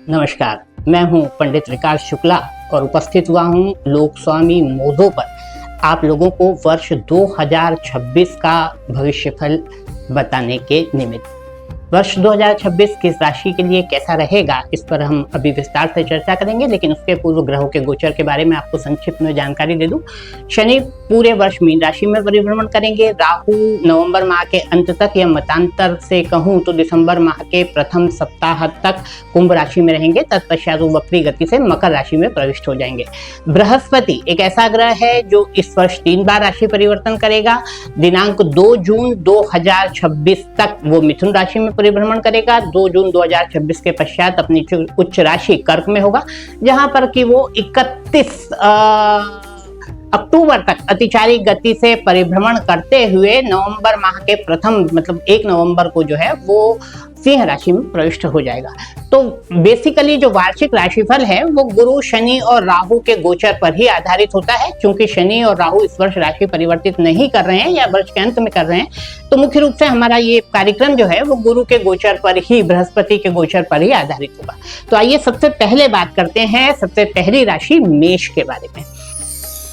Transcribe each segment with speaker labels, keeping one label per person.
Speaker 1: नमस्कार, मैं हूं पंडित विकास शुक्ला और उपस्थित हुआ हूं लोकस्वामी मोदो पर आप लोगों को वर्ष 2026 का भविष्यफल बताने के निमित्त। वर्ष 2026 किस राशि के लिए कैसा रहेगा, इस पर हम अभी विस्तार से चर्चा करेंगे, लेकिन उसके पूर्व ग्रहों के गोचर के बारे में आपको संक्षिप्त में जानकारी दे दूं। शनि पूरे वर्ष मीन राशि में परिभ्रमण करेंगे। राहु नवंबर माह के अंत तक या मतांतर से कहूं तो दिसंबर माह के प्रथम सप्ताह तक कुंभ राशि में रहेंगे। तत्पश्चात वो वक्री गति से मकर राशि में प्रविष्ट हो जाएंगे। बृहस्पति एक ऐसा ग्रह है जो इस वर्ष 3 बार राशि परिवर्तन करेगा। दिनांक 2 जून 2026 तक वो मिथुन राशि में परिभ्रमण करेगा। 2 जून 2026 के पश्चात अपनी उच्च राशि कर्क में होगा, जहां पर कि वो 31 अक्टूबर तक अतिचारी गति से परिभ्रमण करते हुए नवंबर माह के प्रथम 1 नवंबर को जो है वो सिंह राशि में प्रविष्ट हो जाएगा। तो बेसिकली जो वार्षिक राशिफल है वो गुरु, शनि और राहु के गोचर पर ही आधारित होता है। क्योंकि शनि और राहु इस वर्ष राशि परिवर्तित नहीं कर रहे हैं या वर्ष के अंत में कर रहे हैं, तो मुख्य रूप से हमारा ये कार्यक्रम जो है वो गुरु के गोचर पर ही, बृहस्पति के गोचर पर ही आधारित होगा। तो आइए सबसे पहले बात करते हैं सबसे पहली राशि मेष के बारे में।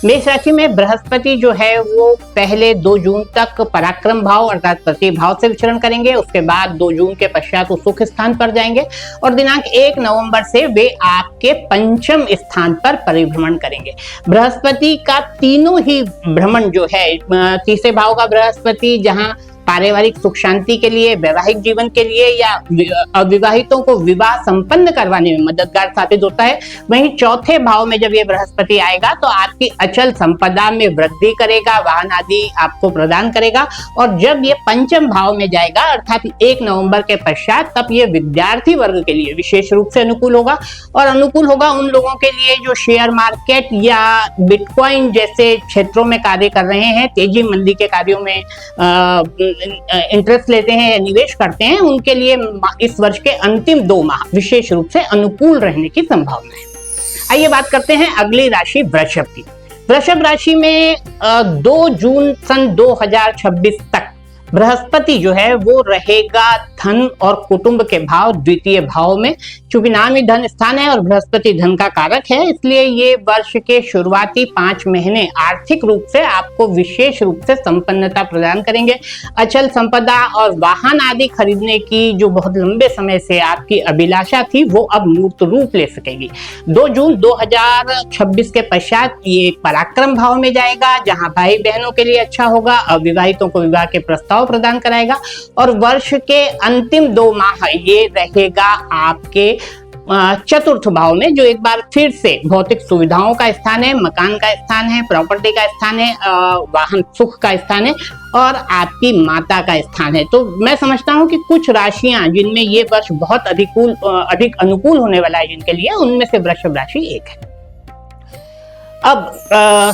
Speaker 1: मेष राशि में बृहस्पति जो है वो पहले 2 जून तक पराक्रम भाव अर्थात प्रतिभाव से विचरण करेंगे। उसके बाद 2 जून के पश्चात वो सुख स्थान पर जाएंगे और दिनांक 1 नवंबर से वे आपके पंचम स्थान पर परिभ्रमण करेंगे। बृहस्पति का तीनों ही भ्रमण जो है, तीसरे भाव का बृहस्पति जहां पारिवारिक सुख शांति के लिए, वैवाहिक जीवन के लिए या अविवाहितों को विवाह संपन्न करवाने में मददगार साबित होता है, वहीं चौथे भाव में जब ये बृहस्पति आएगा तो आपकी अचल संपदा में वृद्धि करेगा, वाहन आदि आपको प्रदान करेगा। और जब ये पंचम भाव में जाएगा अर्थात 1 नवंबर के पश्चात, तब ये विद्यार्थी वर्ग के लिए विशेष रूप से अनुकूल होगा। और अनुकूल होगा उन लोगों के लिए जो शेयर मार्केट या बिटकॉइन जैसे क्षेत्रों में कार्य कर रहे हैं, तेजी मंदी के कार्यों में इंटरेस्ट लेते हैं या निवेश करते हैं, उनके लिए इस वर्ष के अंतिम 2 माह विशेष रूप से अनुकूल रहने की संभावना है। आइए बात करते हैं अगली राशि वृषभ की। वृषभ राशि में 2 जून सन 2026 तक बृहस्पति जो है वो रहेगा धन और कुटुंब के भाव द्वितीय भाव में। चूंकि नाम ही धन स्थान है और बृहस्पति धन का कारक है, इसलिए ये वर्ष के शुरुआती 5 महीने आर्थिक रूप से आपको विशेष रूप से संपन्नता प्रदान करेंगे। अचल संपदा और वाहन आदि खरीदने की जो बहुत लंबे समय से आपकी अभिलाषा थी वो अब मूर्त रूप ले सकेगी। 2 जून 2026 के पश्चात ये पराक्रम भाव में जाएगा, जहां भाई बहनों के लिए अच्छा होगा, अविवाहितों को विवाह के प्रस्ताव प्रदान कराएगा। और वर्ष के अंतिम 2 माह ये रहेगा आपके चतुर्थ भाव में, जो एक बार फिर से भौतिक सुविधाओं का स्थान है, मकान का स्थान है, प्रॉपर्टी का स्थान है, वाहन सुख का स्थान है और आपकी माता का स्थान है। तो मैं समझता हूं कि कुछ राशियां जिनमें ये वर्ष बहुत अधिक अनुकूल होने वाला है जिनके लिए, उनमें से वृषभ राशि एक है। अब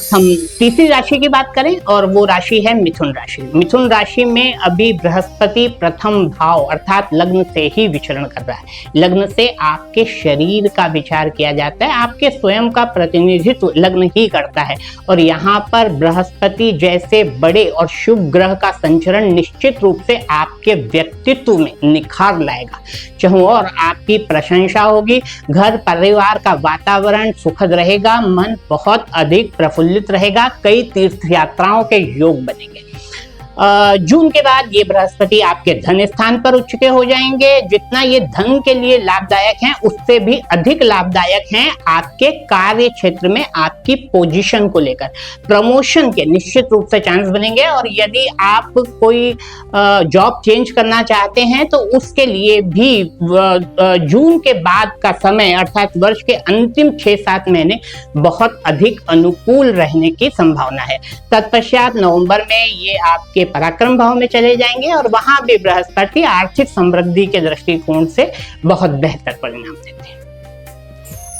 Speaker 1: हम तीसरी राशि की बात करें और वो राशि है मिथुन राशि। मिथुन राशि में अभी बृहस्पति प्रथम भाव अर्थात लग्न से ही विचरण कर रहा है। लग्न से आपके शरीर का विचार किया जाता है, आपके स्वयं का प्रतिनिधित्व लग्न ही करता है। और यहाँ पर बृहस्पति जैसे बड़े और शुभ ग्रह का संचरण निश्चित रूप से आपके व्यक्तित्व में निखार लाएगा। चाहे और आपकी प्रशंसा होगी, घर परिवार का वातावरण सुखद रहेगा, मन बहुत अधिक प्रफुल्लित रहेगा, कई तीर्थ यात्राओं के योग बनेंगे। जून के बाद ये बृहस्पति आपके धन स्थान पर उच्च के हो जाएंगे। जितना ये धन के लिए लाभदायक हैं, उससे भी अधिक लाभदायक हैं आपके कार्य क्षेत्र में आपकी पोजीशन को लेकर। प्रमोशन के निश्चित रूप से चांस बनेंगे और यदि आप कोई जॉब चेंज करना चाहते हैं तो उसके लिए भी जून के बाद का समय अर्थात वर्ष के अंतिम 6-7 महीने बहुत अधिक अनुकूल रहने की संभावना है। तत्पश्चात नवंबर में ये आपके पराक्रम भाव में चले जाएंगे और वहां भी बृहस्पति आर्थिक समृद्धि के दृष्टिकोण से बहुत बेहतर परिणाम देते हैं।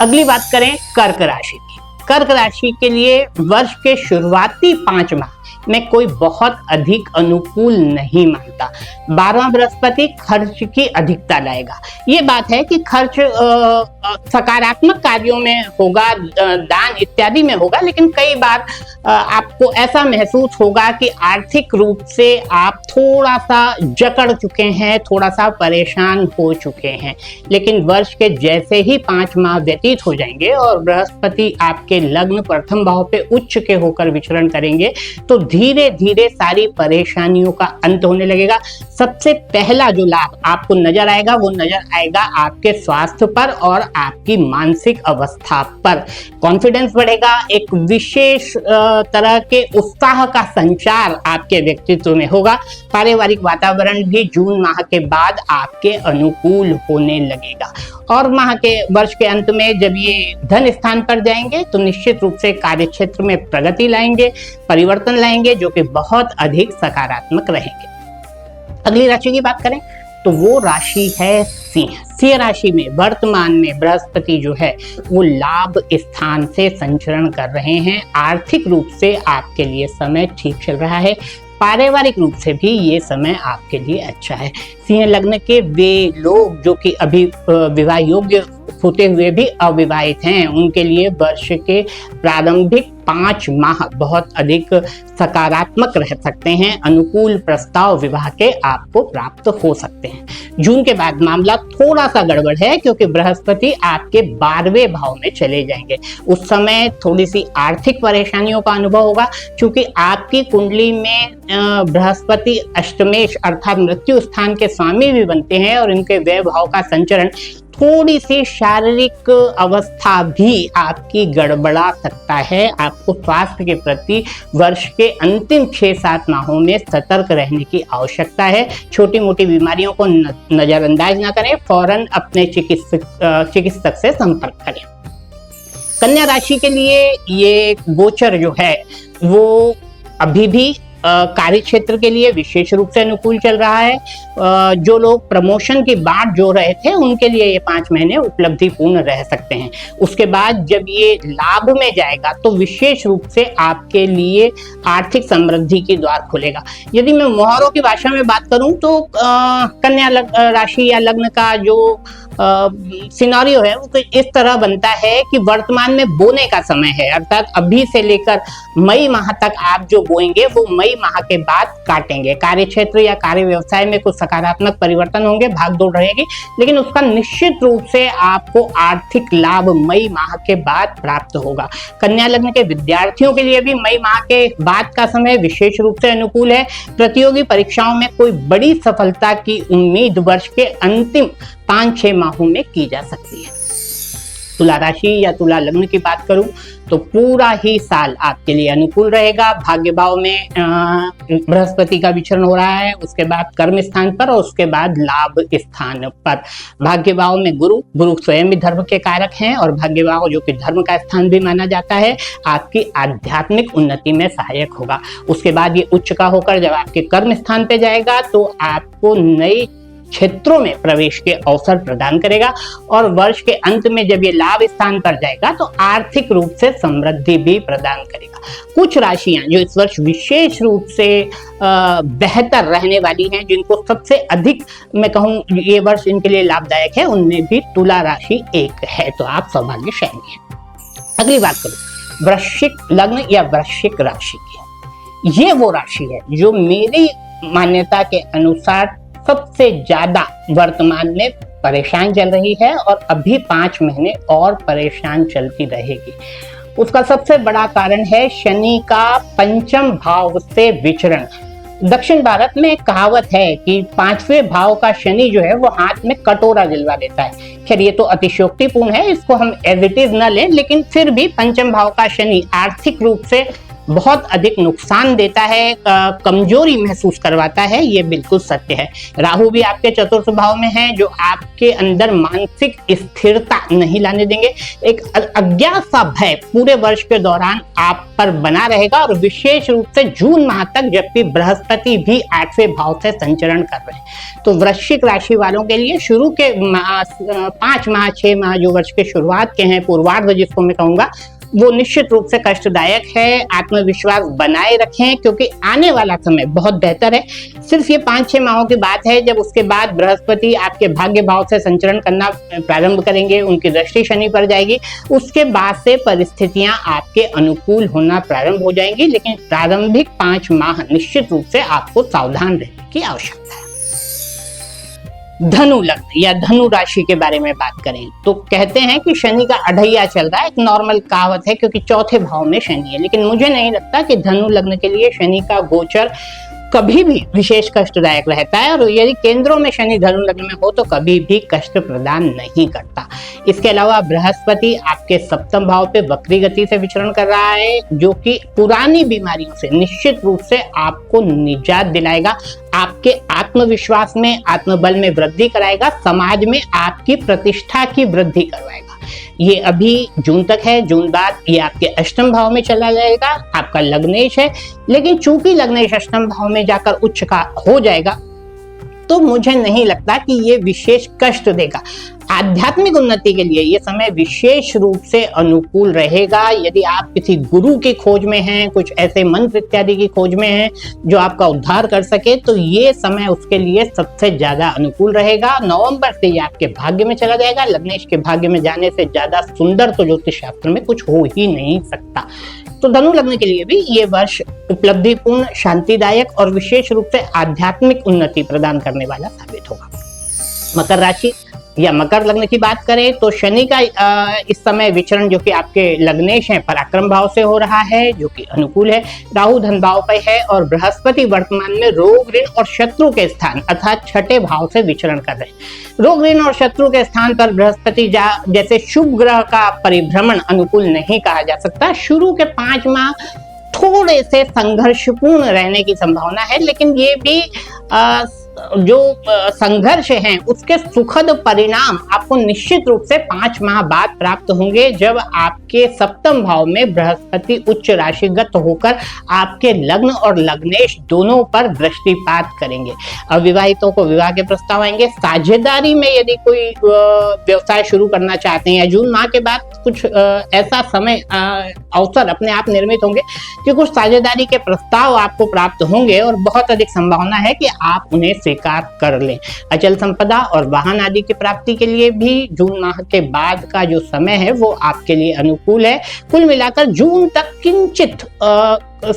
Speaker 1: अगली बात करें कर्क राशि की। कर्क राशि के लिए वर्ष के शुरुआती 5 माह में कोई बहुत अधिक अनुकूल नहीं मानता। 12वां बृहस्पति खर्च की अधिकता लाएगा। ये बात है कि खर्च सकारात्मक कार्यों में होगा, दान इत्यादि में होगा, लेकिन कई बार आपको ऐसा महसूस होगा कि आर्थिक रूप से आप थोड़ा सा जकड़ चुके हैं, थोड़ा सा परेशान हो चुके हैं। लेकिन वर्ष के जैसे ही 5 माह व्यतीत हो जाएंगे और बृहस्पति आपके लग्न प्रथम भाव पे उच्च के होकर विचरण करेंगे, तो धीरे धीरे सारी परेशानियों का अंत होने लगेगा। सबसे पहला जो लाभ आपको नजर आएगा वो नजर आएगा आपके स्वास्थ्य पर और आपकी मानसिक अवस्था पर। कॉन्फिडेंस बढ़ेगा, एक विशेष तरह के उत्साह का संचार आपके व्यक्तित्व में होगा। पारिवारिक वातावरण भी जून माह के बाद आपके अनुकूल होने लगेगा और माह के वर्ष के अंत में जब ये धन स्थान पर जाएंगे तो निश्चित रूप से कार्य क्षेत्र में प्रगति लाएंगे, परिवर्तन लाएंगे, जो कि बहुत अधिक सकारात्मक रहेंगे। अगली राशि की बात करें तो वो राशि है सिंह। सिंह राशि में वर्तमान में बृहस्पति जो है वो लाभ स्थान से संचरण कर रहे हैं। आर्थिक रूप से आपके लिए समय ठीक चल रहा है, पारिवारिक रूप से भी ये समय आपके लिए अच्छा है। सिंह लग्न के वे लोग जो कि अभी विवाह योग्य होते हुए भी अविवाहित हैं, उनके लिए वर्ष के प्रारंभिक 5 माह बहुत अधिक सकारात्मक रह सकते हैं। अनुकूल प्रस्ताव विवाह के आपको प्राप्त हो सकते हैं। जून के बाद मामला थोड़ा सा गड़बड़ है क्योंकि बृहस्पति आपके 12वें भाव में चले जाएंगे। उस समय थोड़ी सी आर्थिक परेशानियों का अनुभव होगा, क्योंकि आपकी कुंडली में बृहस्पति अष्टमेश अर्थात मृत्यु स्थान के स्वामी भी बनते हैं और इनके व्यय भाव का संचरण थोड़ी सी शारीरिक अवस्था भी आपकी गड़बड़ा सकता है। आपको स्वास्थ्य के प्रति वर्ष के अंतिम 6-7 माहों में सतर्क रहने की आवश्यकता है। छोटी मोटी बीमारियों को नजरअंदाज ना करें, फौरन अपने चिकित्सक से संपर्क करें। कन्या राशि के लिए ये गोचर जो है वो अभी भी कार्य क्षेत्र के लिए विशेष रूप से अनुकूल चल रहा है। जो लोग प्रमोशन की बाट जो रहे थे उनके लिए ये 5 महीने उपलब्धिपूर्ण रह सकते हैं। उसके बाद जब ये लाभ में जाएगा तो विशेष रूप से आपके लिए आर्थिक समृद्धि की द्वार खुलेगा। यदि मैं मोहरों की भाषा में बात करूं तो कन्या राशि या लग्न का जो सिनारियो है वो इस तरह बनता है कि वर्तमान में बोने का समय है, अर्थात अभी से लेकर मई माह तक आप जो बोएंगे वो मई माह के बाद काटेंगे। कार्य क्षेत्र या कार्य व्यवसाय में कुछ सकारात्मक परिवर्तन होंगे, भागदौड़ रहेगी, लेकिन उसका निश्चित रूप से आपको आर्थिक लाभ मई माह के बाद प्राप्त होगा। कन्या लग्न के विद्यार्थियों के लिए भी मई माह के बाद का समय विशेष रूप से अनुकूल है। प्रतियोगी परीक्षाओं में कोई बड़ी सफलता की उम्मीद वर्ष के अंतिम 5-6 माहों में की जा सकती है। तुला राशि या तुला लग्न की बात करूं तो पूरा ही साल आपके लिए अनुकूल रहेगा। भाग्य भाव में बृहस्पति का विचरण हो रहा है, उसके बाद कर्म स्थान पर और उसके बाद लाभ स्थान पर। भाग्य भाव में गुरु स्वयं भी धर्म के कारक हैं और भाग्य भाव जो कि धर्म का स्थान भी माना जाता है आपकी आध्यात्मिक उन्नति में सहायक होगा। उसके बाद ये उच्च का होकर जब आपके कर्म स्थान पे जाएगा तो आपको नई क्षेत्रों में प्रवेश के अवसर प्रदान करेगा और वर्ष के अंत में जब ये लाभ स्थान पर जाएगा तो आर्थिक रूप से समृद्धि भी प्रदान करेगा। कुछ राशियां जो इस वर्ष विशेष रूप से बेहतर रहने वाली हैं, जिनको सबसे अधिक मैं कहूं ये वर्ष इनके लिए लाभदायक है, उनमें भी तुला राशि एक है, तो आप सौभाग्यशाली हैं। अगली बात करूं वृश्चिक लग्न या वृश्चिक राशि की। ये वो राशि है जो मेरी मान्यता के अनुसार सबसे ज्यादा वर्तमान में परेशान चल रही है और अभी 5 महीने और परेशान चलती रहेगी। उसका सबसे बड़ा कारण है शनि का 5वें भाव से विचरण। दक्षिण भारत में एक कहावत है कि 5वें भाव का शनि जो है वो हाथ में कटोरा जलवा देता है। खैर ये तो अतिशयोक्तिपूर्ण है, इसको हम एज इट इज न लें, लेकिन फिर भी 5वें भाव का शनि आर्थिक रूप से बहुत अधिक नुकसान देता है, कमजोरी महसूस करवाता है, ये बिल्कुल सत्य है। राहु भी आपके चतुर्थ भाव में है जो आपके अंदर मानसिक स्थिरता नहीं लाने देंगे। एक अज्ञात सा भय पूरे वर्ष के दौरान आप पर बना रहेगा और विशेष रूप से जून माह तक, जबकि बृहस्पति भी 8वें भाव से संचरण कर रहे हैं। तो वृश्चिक राशि वालों के लिए शुरू के 5 माह 6 माह जो वर्ष के शुरुआत के हैं, पूर्वार्ध जिसको मैं कहूंगा, वो निश्चित रूप से कष्टदायक है। आत्मविश्वास बनाए रखें क्योंकि आने वाला समय बहुत बेहतर है। सिर्फ ये 5-6 माहों की बात है जब उसके बाद बृहस्पति आपके भाग्य भाव से संचरण करना प्रारंभ करेंगे, उनकी दृष्टि शनि पर जाएगी, उसके बाद से परिस्थितियां आपके अनुकूल होना प्रारंभ हो जाएंगी। लेकिन प्रारंभिक 5 माह निश्चित रूप से आपको सावधान रहने की आवश्यकता है। धनु लग्न या धनु राशि के बारे में बात करें तो कहते हैं कि शनि का अढ़ैया चल रहा है। एक नॉर्मल कहावत है क्योंकि चौथे भाव में शनि है, लेकिन मुझे नहीं लगता कि धनु लग्न के लिए शनि का गोचर कभी भी विशेष कष्टदायक रहता है, और यदि केंद्रों में शनि धनु लग्न में हो तो कभी भी कष्ट प्रदान नहीं करता। इसके अलावा बृहस्पति आपके सप्तम भाव पे वक्री गति से विचरण कर रहा है, जो कि पुरानी बीमारियों से निश्चित रूप से आपको निजात दिलाएगा, आपके आत्मविश्वास में, आत्मबल में वृद्धि कराएगा, समाज में आपकी प्रतिष्ठा की वृद्धि करवाएगा। ये अभी जून तक है, जून बाद ये आपके अष्टम भाव में चला जाएगा, आपका लग्नेश है। लेकिन चूंकि लग्नेश अष्टम भाव में जाकर उच्च का हो जाएगा तो मुझे नहीं लगता कि ये विशेष कष्ट देगा। आध्यात्मिक उन्नति के लिए ये समय विशेष रूप से अनुकूल रहेगा। यदि आप किसी गुरु की खोज में हैं, कुछ ऐसे मंत्र इत्यादि की खोज में हैं जो आपका उद्धार कर सके, तो ये समय उसके लिए सबसे ज्यादा अनुकूल रहेगा। नवंबर से ये आपके भाग्य में चला जाएगा। लग्नेश के भाग्य में जाने से ज्यादा सुंदर तो ज्योतिष शास्त्र में कुछ हो ही नहीं सकता। तो धनु लग्न के लिए भी ये वर्ष उपलब्धिपूर्ण, शांतिदायक और विशेष रूप से आध्यात्मिक उन्नति प्रदान करने वाला साबित होगा। मकर राशि या मकर लग्न की बात करें तो शनि का इस समय विचरण जो कि आपके लग्नेश हैं पराक्रम भाव से हो रहा है, जो कि अनुकूल है। राहु धन भाव पर है और बृहस्पति वर्तमान में रोग, ऋण और शत्रु के स्थान अर्थात छठे भाव से विचरण कर रहे हैं। रोग, ऋण और शत्रु के स्थान पर बृहस्पति जैसे शुभ ग्रह का परिभ्रमण अनुकूल नहीं कहा जा सकता। शुरू के 5 माह थोड़े से संघर्षपूर्ण रहने की संभावना है, लेकिन ये भी जो संघर्ष हैं उसके सुखद परिणाम आपको निश्चित रूप से 5 माह बाद प्राप्त होंगे, जब आपके सप्तम भाव में बृहस्पति उच्च राशिगत होकर आपके लग्न और लग्नेश दोनों पर दृष्टिपात करेंगे। अविवाहितों को विवाह के प्रस्ताव आएंगे। साझेदारी में यदि कोई व्यवसाय शुरू करना चाहते हैं या जून माह के बाद कुछ ऐसा समय अवसर अपने आप निर्मित होंगे कि कुछ साझेदारी के प्रस्ताव आपको प्राप्त होंगे और बहुत अधिक संभावना है कि आप उन्हें स्वीकार कर लें। अचल संपदा और वाहन आदि की प्राप्ति के लिए भी जून माह के बाद का जो समय है वो आपके लिए अनुकूल है। कुल मिलाकर जून तक किंचित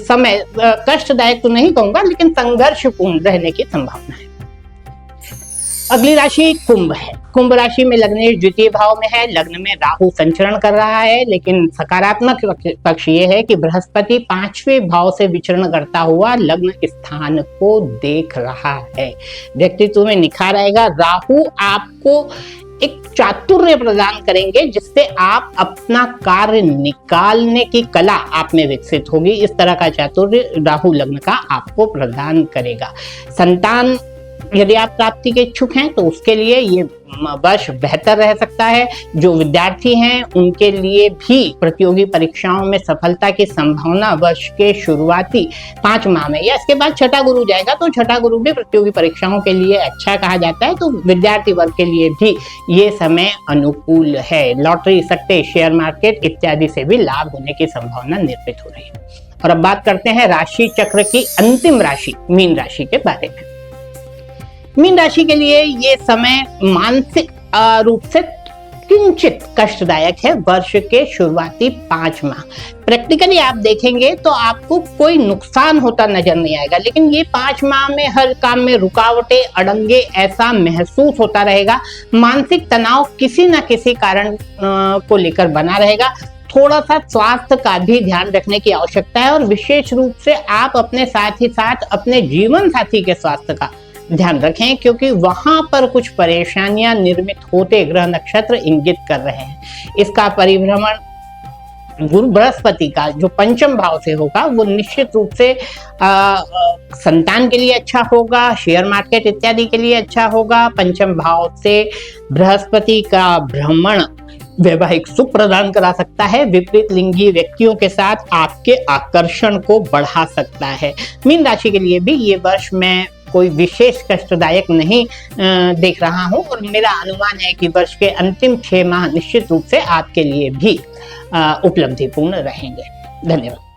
Speaker 1: समय कष्टदायक तो नहीं कहूंगा, लेकिन संघर्षपूर्ण रहने की संभावना है। अगली राशि कुंभ है। कुंभ राशि में लग्नेश द्वितीय भाव में है, लग्न में राहु संचरण कर रहा है, लेकिन सकारात्मक पक्ष ये है कि बृहस्पति 5वें भाव से विचरण करता हुआ लग्न स्थान को देख रहा है। व्यक्तित्व में निखार आएगा। राहु आपको एक चातुर्य प्रदान करेंगे जिससे आप अपना कार्य निकालने की कला आप में विकसित होगी। इस तरह का चातुर्य राहु लग्न का आपको प्रदान करेगा। संतान यदि आप प्राप्ति के इच्छुक हैं तो उसके लिए ये वर्ष बेहतर रह सकता है। जो विद्यार्थी हैं उनके लिए भी प्रतियोगी परीक्षाओं में सफलता की संभावना वर्ष के शुरुआती 5 माह में, या इसके बाद छठा गुरु जाएगा तो छठा गुरु भी प्रतियोगी परीक्षाओं के लिए अच्छा कहा जाता है, तो विद्यार्थी वर्ग के लिए भी ये समय अनुकूल है। लॉटरी, सट्टे, शेयर मार्केट इत्यादि से भी लाभ होने की संभावना निर्मित हो रही है। और अब बात करते हैं राशि चक्र की अंतिम राशि मीन राशि के बारे में। मीन राशि के लिए ये समय मानसिक रूप से किंचित कष्टदायक है। वर्ष के शुरुआती 5 माह प्रैक्टिकली आप देखेंगे तो आपको कोई नुकसान होता नजर नहीं आएगा, लेकिन ये 5 माह में हर काम में रुकावटें, अड़ंगे ऐसा महसूस होता रहेगा। मानसिक तनाव किसी न किसी कारण को लेकर बना रहेगा। थोड़ा सा स्वास्थ्य का भी ध्यान रखने की आवश्यकता है और विशेष रूप से आप अपने साथ ही साथ अपने जीवन साथी के स्वास्थ्य का ध्यान रखें, क्योंकि वहां पर कुछ परेशानियां निर्मित होते ग्रह नक्षत्र इंगित कर रहे हैं। इसका परिभ्रमण गुरु बृहस्पति का जो पंचम भाव से होगा वो निश्चित रूप से संतान के लिए अच्छा होगा, शेयर मार्केट इत्यादि के लिए अच्छा होगा। पंचम भाव से बृहस्पति का भ्रमण वैवाहिक सुख प्रदान करा सकता है। विपरीत लिंगी व्यक्तियों के साथ आपके आकर्षण को बढ़ा सकता है। मीन राशि के लिए भी ये वर्ष मैं कोई विशेष कष्टदायक नहीं देख रहा हूँ, और मेरा अनुमान है कि वर्ष के अंतिम 6 माह निश्चित रूप से आपके लिए भी उपलब्धिपूर्ण रहेंगे। धन्यवाद।